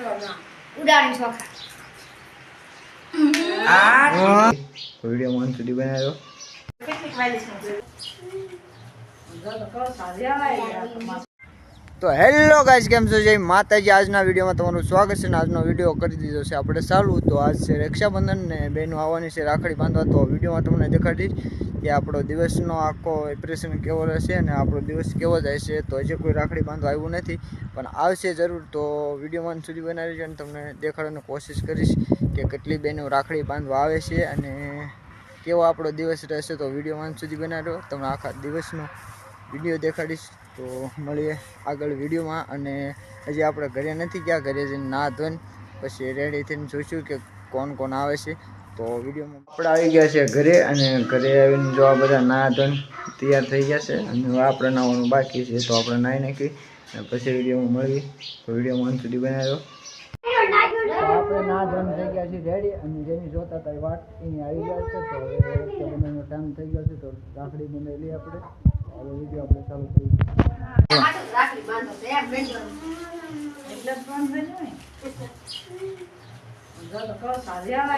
ઉડાડી ચોખા વિડિયો મન સુધી બનાવ્યો તો હેલો ગાઈસ, કેમ છો? જય માતાજી। આજના વિડીયોમાં તમારું સ્વાગત છે ને આજનો વિડીયો કરી દીધો છે આપણે ચાલુ। તો આજ છે રક્ષાબંધન ને બહેનો આવવાની છે રાખડી બાંધવા। તો વિડીયોમાં તમને દેખાડીશ કે આપણો દિવસનો આખો ઇમ્પ્રેશન કેવો રહેશે અને આપણો દિવસ કેવો જાય છે। તો હજી કોઈ રાખડી બાંધવા આવ્યું નથી પણ આવશે જરૂર। તો વિડીયોમાં સુધી બનાવી છે અને તમને દેખાડવાની કોશિશ કરીશ કે કેટલી બહેનો રાખડી બાંધવા આવે છે અને કેવો આપણો દિવસ રહેશે। તો વિડીયોમાં સુધી બનાવ્યો તમને આખા દિવસનો વિડીયો દેખાડીશ। તો મળીએ આગળ વિડીયોમાં। અને હજી આપણે ઘરે નથી ગયા, ઘરે જઈને ના ધોઈને પછી રેડી થઈને જોઈશું કે કોણ કોણ આવે છે। તો વિડીયોમાં આપણે આવી ગયા છે ઘરે અને ઘરે આવીને જો આ બધા ના ધોઈને તૈયાર થઈ ગયા છે અને આપણે નાવાનું બાકી છે। તો આપણે નાહી નાખી અને પછી વિડીયોમાં મળીએ। તો વિડીયોમાં સુધી બનાવ્યો। આપણે ના ધોઈને થઈ ગયા છીએ રેડી અને જેની જોતા હતા વાત એની આવી ગયા છે। તો હવે રક્ષાબંધનનો ટાઈમ થઈ ગયો છે તો રાખડી બંધાઈ લઈએ આપણે। હવે વિડીયો આપણે ચાલુ કરીએ। રાખડી બાંધો તો એમ બેન એટલે ફોન ભેજો ને જો તો કહો સાજ્યા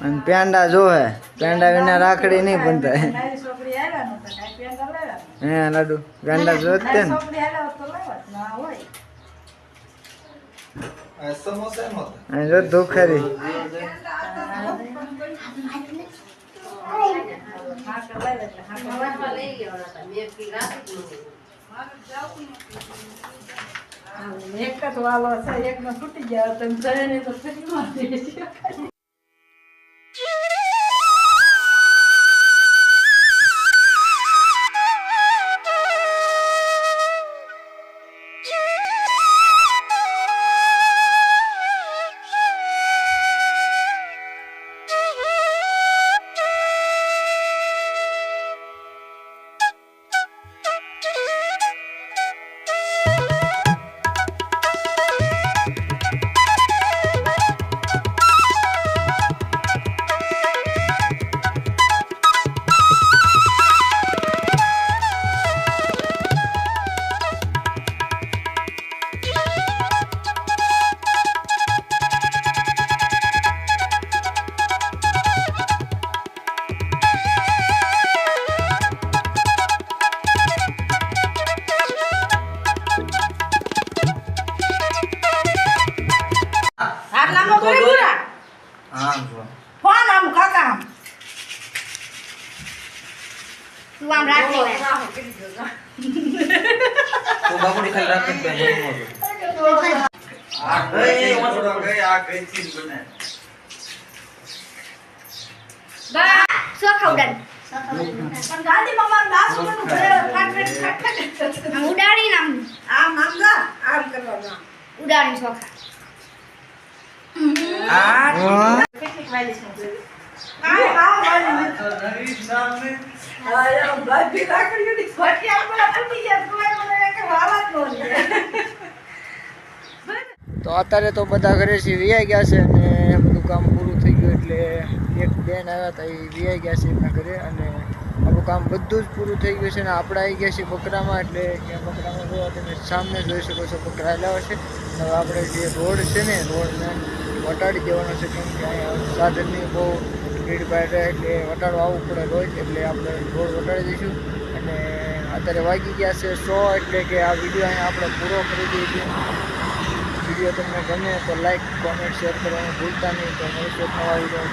અને પેંડા જોવે, પેંડા વિના રાખડી નહીં બંધાય। છોકરી આવ્યા ને તો કાઈ પેંડા લેવા હે લાડુ પેંડા જોત ને છોકરી આવ્યા તો લેવા ના હોય સમોસા મત અને જો દુખરી એક જ વાલો છે, એક નો તૂટી ગયા તો જઈને તો ફરી મારી છે। ફોન આમ કાકા તું આમ રાખી લે તો બાપડી ખાલી રાખી દે આ ગઈ ઓછો ગઈ આ કઈ ચીજ બને બા સો ખાવડન પણ ગાડી મમ્મા નાસ નું ફાટ ઉડાડી નામ આમ માંગા આમ કરવાના ઉડાડી ચોખા કેટલી વાલી છે આ વાલી તો નવી સામે આયા બાકી રાખડી ની ફટી આપણા ફટી ગયા તો મને કે વાલા જ ન લે। તો અત્યારે તો બધા ઘરે છે વિયાઈ ગયા છે અને બધું કામ પૂરું થઈ ગયું એટલે એક બેન આવ્યા હતા એ વિયાઈ ગયા છે એમના ઘરે અને આપણું કામ બધું જ પૂરું થઈ ગયું છે ને આપણે આવી ગયા છીએ બકરામાં। એટલે ત્યાં બકરામાં જોવા તમે સામે જોઈ શકો છો બકરા લાવ્યા છે। હવે આપણે જે રોડ છે ને રોડને વટાડી દેવાનો છે કેમ કે અહીંયા સાધનની બહુ ભીડ ભાડ રહે એટલે વટાડવા આવવું પડે રોજ। એટલે આપણે રોડ વટાડી દઈશું અને અત્યારે વાગી ગયા છે 100 એટલે કે આ વિડીયો અહીંયા આપણે પૂરો કરી દઈશું। વિડીયો તમને ગમે તો લાઈક કોમેન્ટ શેર કરવાનું ભૂલતા નહીં। તો મળીશું નવા વિડીયો.